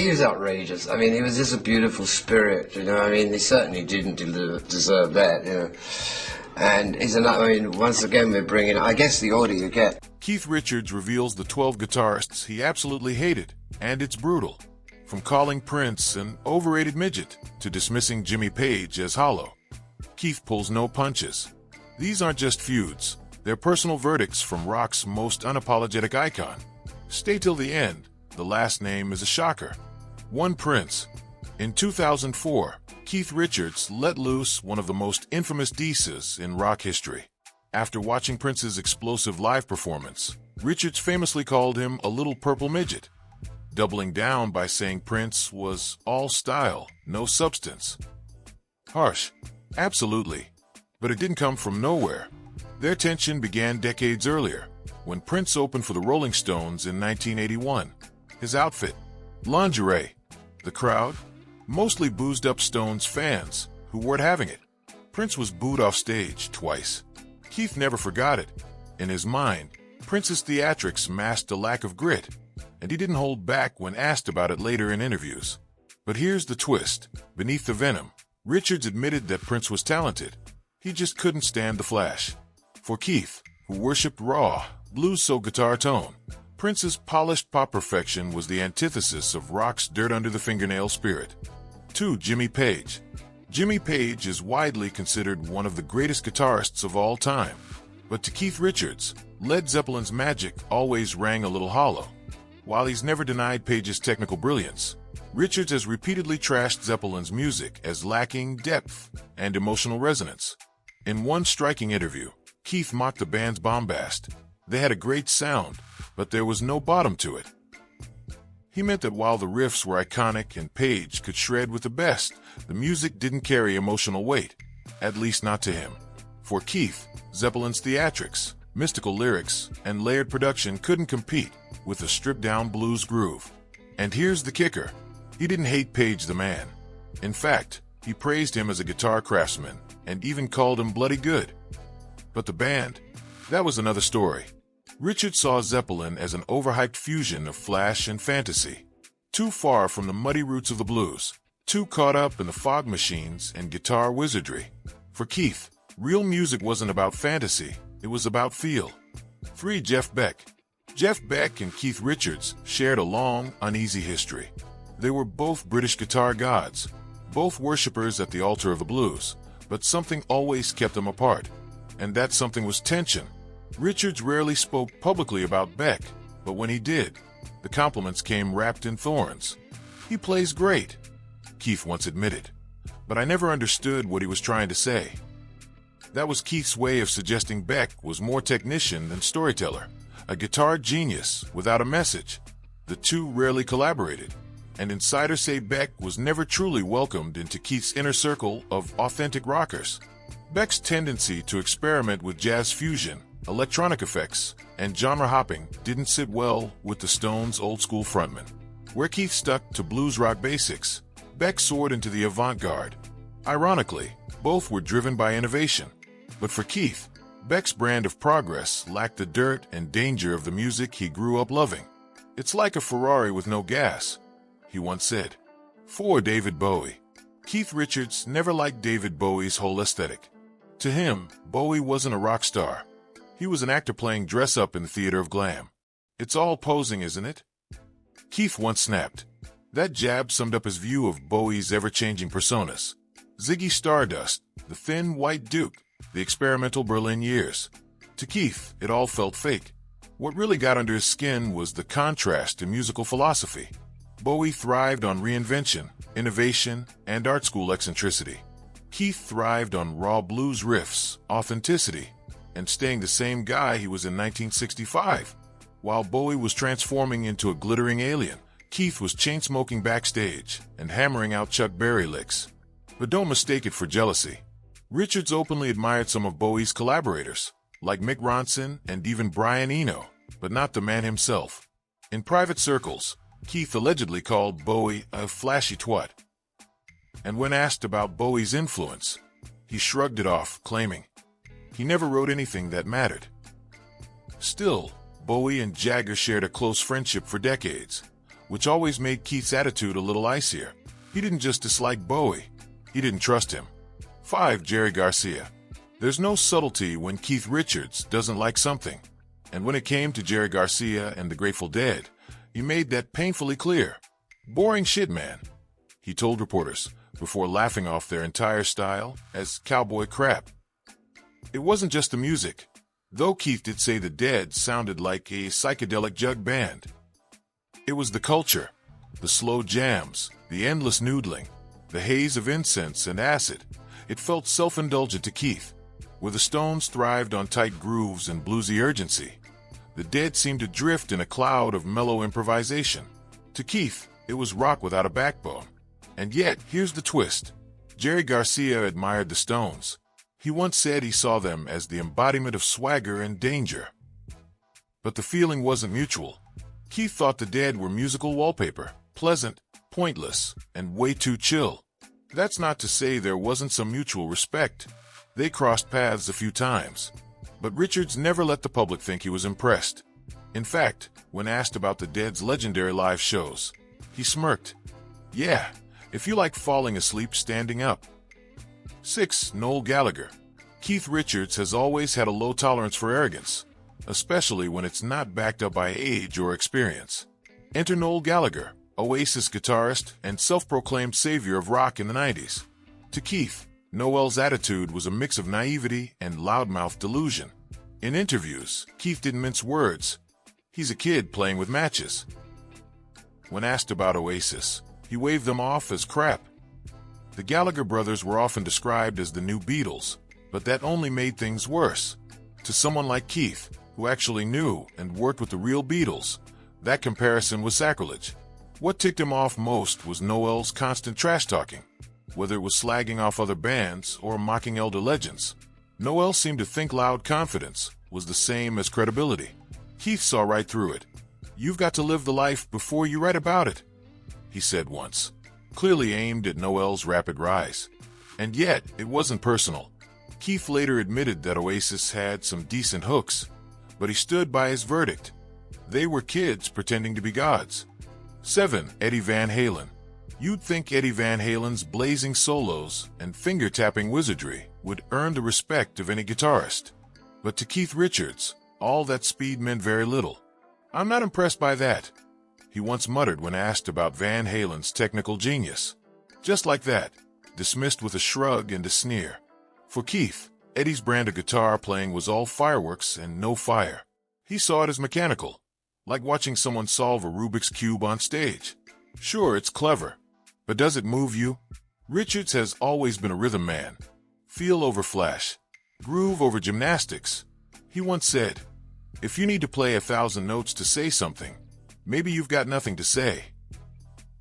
He was outrageous. I mean, he was just a beautiful spirit, you know. I mean, he certainly didn't deserve that, you know. And he's another, I mean, once again, we're bringing, I guess, the order you get. Keith Richards reveals the 12 guitarists he absolutely hated, and it's brutal. From calling Prince an overrated midget to dismissing Jimmy Page as hollow. Keith pulls no punches. These aren't just feuds. They're personal verdicts from rock's most unapologetic icon. Stay till the end. The last name is a shocker. One Prince. In 2004, Keith Richards let loose one of the most infamous disses in rock history. After watching Prince's explosive live performance, Richards famously called him a little purple midget, doubling down by saying Prince was all style, no substance. Harsh. Absolutely. But it didn't come from nowhere. Their tension began decades earlier, when Prince opened for the Rolling Stones in 1981. His outfit, lingerie. The crowd, mostly boozed-up Stones fans who weren't having it. Prince was booed off stage twice. Keith never forgot it. In his mind, Prince's theatrics masked a lack of grit, and he didn't hold back when asked about it later in interviews. But here's the twist. Beneath the venom, Richards admitted that Prince was talented. He just couldn't stand the flash. For Keith, who worshipped raw, blues-soul guitar tone, Prince's polished pop perfection was the antithesis of rock's dirt-under-the-fingernail spirit. 2. Jimmy Page. Jimmy Page is widely considered one of the greatest guitarists of all time. But to Keith Richards, Led Zeppelin's magic always rang a little hollow. While he's never denied Page's technical brilliance, Richards has repeatedly trashed Zeppelin's music as lacking depth and emotional resonance. In one striking interview, Keith mocked the band's bombast. They had a great sound, but there was no bottom to it. He meant that while the riffs were iconic and Page could shred with the best, the music didn't carry emotional weight, at least not to him. For Keith, Zeppelin's theatrics, mystical lyrics, and layered production couldn't compete with a stripped-down blues groove. And here's the kicker. He didn't hate Page the man. In fact, he praised him as a guitar craftsman and even called him bloody good. But the band? That was another story. Richard saw Zeppelin as an overhyped fusion of flash and fantasy. Too far from the muddy roots of the blues. Too caught up in the fog machines and guitar wizardry. For Keith, real music wasn't about fantasy. It was about feel. 3. Jeff Beck. Jeff Beck and Keith Richards shared a long, uneasy history. They were both British guitar gods, both worshippers at the altar of the blues, but something always kept them apart. And that something was tension. Richards rarely spoke publicly about Beck, but when he did, the compliments came wrapped in thorns. He plays great, Keith once admitted, but I never understood what he was trying to say. That was Keith's way of suggesting Beck was more technician than storyteller, a guitar genius without a message. The two rarely collaborated, and insiders say Beck was never truly welcomed into Keith's inner circle of authentic rockers. Beck's tendency to experiment with jazz fusion, electronic effects, and genre hopping didn't sit well with the Stones' old-school frontman. Where Keith stuck to blues rock basics, Beck soared into the avant-garde. Ironically, both were driven by innovation. But for Keith, Beck's brand of progress lacked the dirt and danger of the music he grew up loving. "It's like a Ferrari with no gas," he once said. 4. David Bowie. Keith Richards never liked David Bowie's whole aesthetic. To him, Bowie wasn't a rock star. He was an actor playing dress-up in the theater of glam. "It's all posing, isn't it?" Keith once snapped. That jab summed up his view of Bowie's ever-changing personas. Ziggy Stardust, the thin white duke, the experimental Berlin years. To Keith, it all felt fake. What really got under his skin was the contrast in musical philosophy. Bowie thrived on reinvention, innovation, and art school eccentricity. Keith thrived on raw blues riffs, authenticity, and staying the same guy he was in 1965. While Bowie was transforming into a glittering alien, Keith was chain-smoking backstage and hammering out Chuck Berry licks. But don't mistake it for jealousy. Richards openly admired some of Bowie's collaborators, like Mick Ronson and even Brian Eno, but not the man himself. In private circles, Keith allegedly called Bowie a flashy twat. And when asked about Bowie's influence, he shrugged it off, claiming he never wrote anything that mattered. Still, Bowie and Jagger shared a close friendship for decades. which always made Keith's attitude a little icier. He didn't just dislike Bowie, he didn't trust him. 5. Jerry Garcia. There's no subtlety when Keith Richards doesn't like something. And when it came to Jerry Garcia and the Grateful Dead, he made that painfully clear. Boring shit, man, he told reporters, before laughing off their entire style as cowboy crap. It wasn't just the music, though Keith did say the Dead sounded like a psychedelic jug band. It was the culture, the slow jams, the endless noodling, the haze of incense and acid. It felt self-indulgent to Keith. Where the Stones thrived on tight grooves and bluesy urgency, the Dead seemed to drift in a cloud of mellow improvisation. To Keith, it was rock without a backbone. And yet, here's the twist. Jerry Garcia admired the Stones. He once said he saw them as the embodiment of swagger and danger. But the feeling wasn't mutual. Keith thought the Dead were musical wallpaper, pleasant, pointless, and way too chill. That's not to say there wasn't some mutual respect. They crossed paths a few times, but Richards never let the public think he was impressed. In fact, when asked about the Dead's legendary live shows, he smirked. Yeah, if you like falling asleep standing up. 6. Noel Gallagher. Keith Richards has always had a low tolerance for arrogance, especially when it's not backed up by age or experience. Enter Noel Gallagher, Oasis guitarist and self-proclaimed savior of rock in the 90s. To Keith, Noel's attitude was a mix of naivety and loudmouth delusion. In interviews, Keith didn't mince words. He's a kid playing with matches. When asked about Oasis, he waved them off as crap. The Gallagher brothers were often described as the new Beatles, but that only made things worse. To someone like Keith, who actually knew and worked with the real Beatles, that comparison was sacrilege. What ticked him off most was Noel's constant trash-talking. Whether it was slagging off other bands or mocking elder legends, Noel seemed to think loud confidence was the same as credibility. Keith saw right through it. "You've got to live the life before you write about it," he said once, clearly aimed at Noel's rapid rise. And yet, it wasn't personal. Keith later admitted that Oasis had some decent hooks, but he stood by his verdict. They were kids pretending to be gods. 7. Eddie Van Halen. You'd think Eddie Van Halen's blazing solos and finger-tapping wizardry would earn the respect of any guitarist. But to Keith Richards, all that speed meant very little. "I'm not impressed by that," he once muttered when asked about Van Halen's technical genius. Just like that, dismissed with a shrug and a sneer. For Keith, Eddie's brand of guitar playing was all fireworks and no fire. He saw it as mechanical, like watching someone solve a Rubik's Cube on stage. Sure, it's clever, but does it move you? Richards has always been a rhythm man. Feel over flash, groove over gymnastics. He once said, "If you need to play 1,000 notes to say something, maybe you've got nothing to say."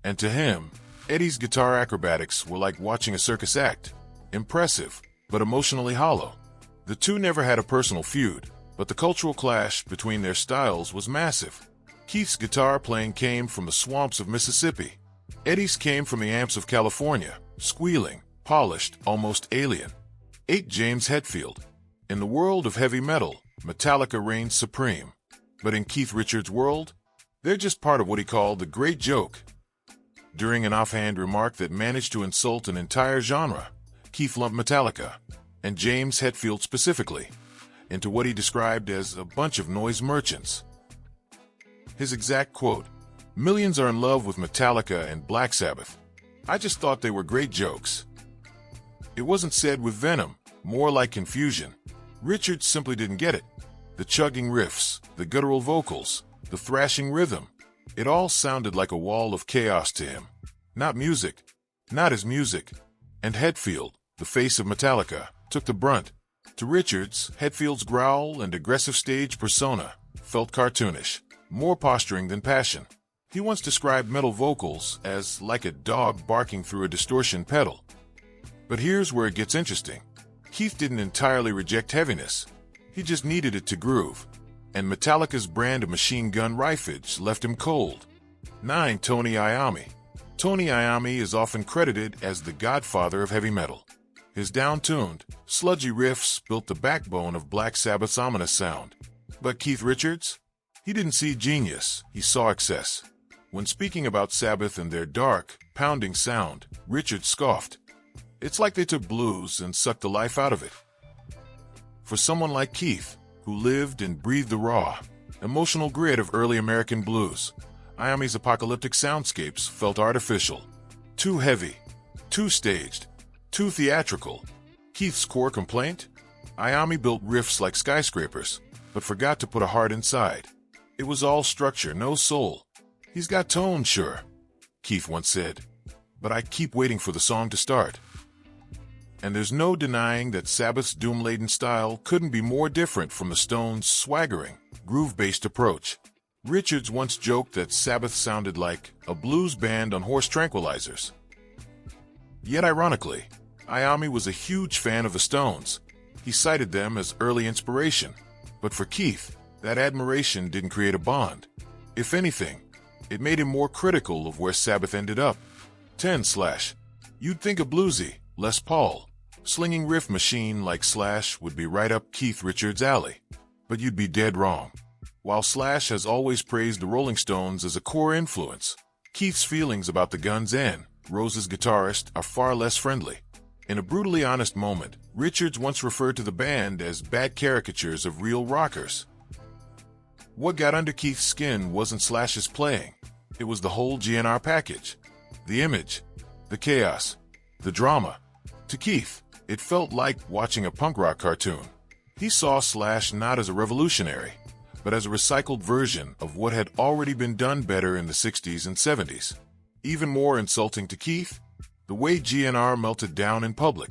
And to him, Eddie's guitar acrobatics were like watching a circus act. Impressive, but emotionally hollow. The two never had a personal feud, but the cultural clash between their styles was massive. Keith's guitar playing came from the swamps of Mississippi. Eddie's came from the amps of California, squealing, polished, almost alien. 8. James Hetfield. In the world of heavy metal, Metallica reigns supreme. But in Keith Richards' world, they're just part of what he called the great joke. During an offhand remark that managed to insult an entire genre, Keith lumped Metallica, and James Hetfield specifically, into what he described as a bunch of noise merchants. His exact quote, "Millions are in love with Metallica and Black Sabbath. I just thought they were great jokes." It wasn't said with venom, more like confusion. Richards simply didn't get it. The chugging riffs, the guttural vocals, the thrashing rhythm, it all sounded like a wall of chaos to him. Not music, not his music. And Hetfield, the face of Metallica, took the brunt. To Richards, Hetfield's growl and aggressive stage persona felt cartoonish, more posturing than passion. He once described metal vocals as like a dog barking through a distortion pedal. But here's where it gets interesting. Keith didn't entirely reject heaviness. He just needed it to groove. And Metallica's brand of machine gun rifage left him cold. 9. Tony Iommi. Tony Iommi is often credited as the godfather of heavy metal. His down-tuned, sludgy riffs built the backbone of Black Sabbath's ominous sound. But Keith Richards? He didn't see genius, he saw excess. When speaking about Sabbath and their dark, pounding sound, Richards scoffed. It's like they took blues and sucked the life out of it. For someone like Keith, who lived and breathed the raw, emotional grit of early American blues, Iommi's apocalyptic soundscapes felt artificial. Too heavy, too staged, too theatrical. Keith's core complaint? Iommi built riffs like skyscrapers, but forgot to put a heart inside. It was all structure, no soul. He's got tone, sure, Keith once said, but I keep waiting for the song to start. And there's no denying that Sabbath's doom-laden style couldn't be more different from the Stones' swaggering, groove-based approach. Richards once joked that Sabbath sounded like a blues band on horse tranquilizers. Yet ironically, Iommi was a huge fan of the Stones. He cited them as early inspiration, but for Keith, that admiration didn't create a bond. If anything, it made him more critical of where Sabbath ended up. 10/. You'd think a bluesy, Les Paul, slinging riff machine like Slash would be right up Keith Richards' alley. But you'd be dead wrong. While Slash has always praised the Rolling Stones as a core influence, Keith's feelings about the Guns N' Roses guitarist are far less friendly. In a brutally honest moment, Richards once referred to the band as bad caricatures of real rockers. What got under Keith's skin wasn't Slash's playing. It was the whole GNR package. The image, the chaos, the drama. To Keith, it felt like watching a punk rock cartoon. He saw Slash not as a revolutionary, but as a recycled version of what had already been done better in the 60s and 70s. Even more insulting to Keith, the way GNR melted down in public.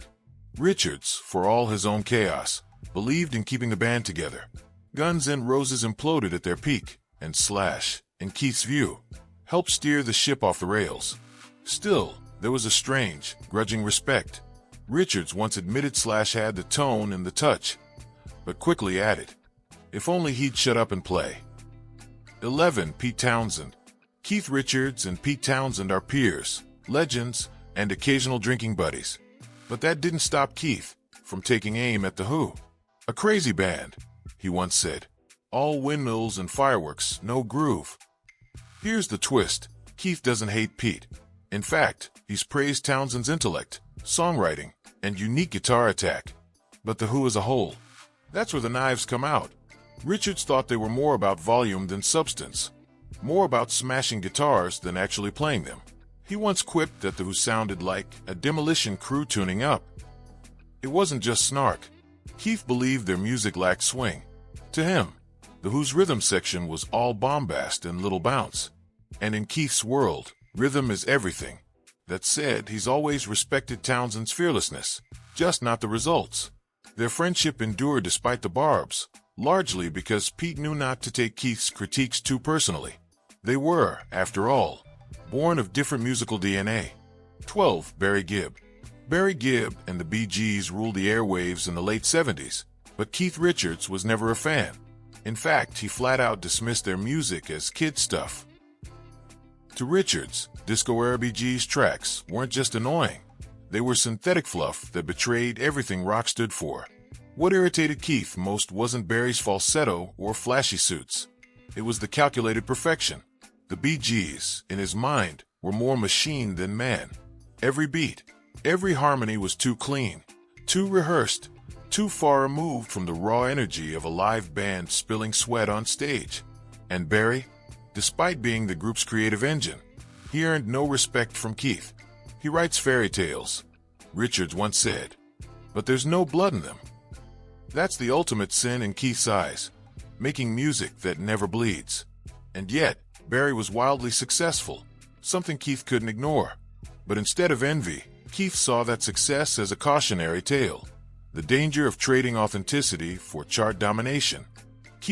Richards, for all his own chaos, believed in keeping the band together. Guns N' Roses imploded at their peak, and Slash, in Keith's view, helped steer the ship off the rails. Still, there was a strange, grudging respect. Richards once admitted Slash had the tone and the touch, but quickly added, if only he'd shut up and play. 11. Pete Townshend. Keith Richards and Pete Townshend are peers, legends, and occasional drinking buddies. But that didn't stop Keith from taking aim at The Who. A crazy band, he once said. All windmills and fireworks, no groove. Here's the twist. Keith doesn't hate Pete. In fact, he's praised Townshend's intellect, songwriting, and unique guitar attack. But The Who as a whole, that's where the knives come out. Richards thought they were more about volume than substance, more about smashing guitars than actually playing them. He once quipped that The Who sounded like a demolition crew tuning up. It wasn't just snark. Keith believed their music lacked swing. To him, The Who's rhythm section was all bombast and little bounce. And in Keith's world, rhythm is everything. That said, he's always respected Townshend's fearlessness, just not the results. Their friendship endured despite the barbs, largely because Pete knew not to take Keith's critiques too personally. They were, after all, born of different musical DNA. 12. Barry Gibb. Barry Gibb and the Bee Gees ruled the airwaves in the late 70s, but Keith Richards was never a fan. In fact, he flat out dismissed their music as kid stuff. To Richards, disco-era Bee Gees tracks weren't just annoying. They were synthetic fluff that betrayed everything rock stood for. What irritated Keith most wasn't Barry's falsetto or flashy suits. It was the calculated perfection. The Bee Gees, in his mind, were more machine than man. Every beat, every harmony was too clean, too rehearsed, too far removed from the raw energy of a live band spilling sweat on stage. And Barry, despite being the group's creative engine, he earned no respect from Keith. He writes fairy tales, Richards once said, but there's no blood in them. That's the ultimate sin in Keith's eyes, making music that never bleeds. And yet, Barry was wildly successful, something Keith couldn't ignore. But instead of envy, Keith saw that success as a cautionary tale, the danger of trading authenticity for chart domination.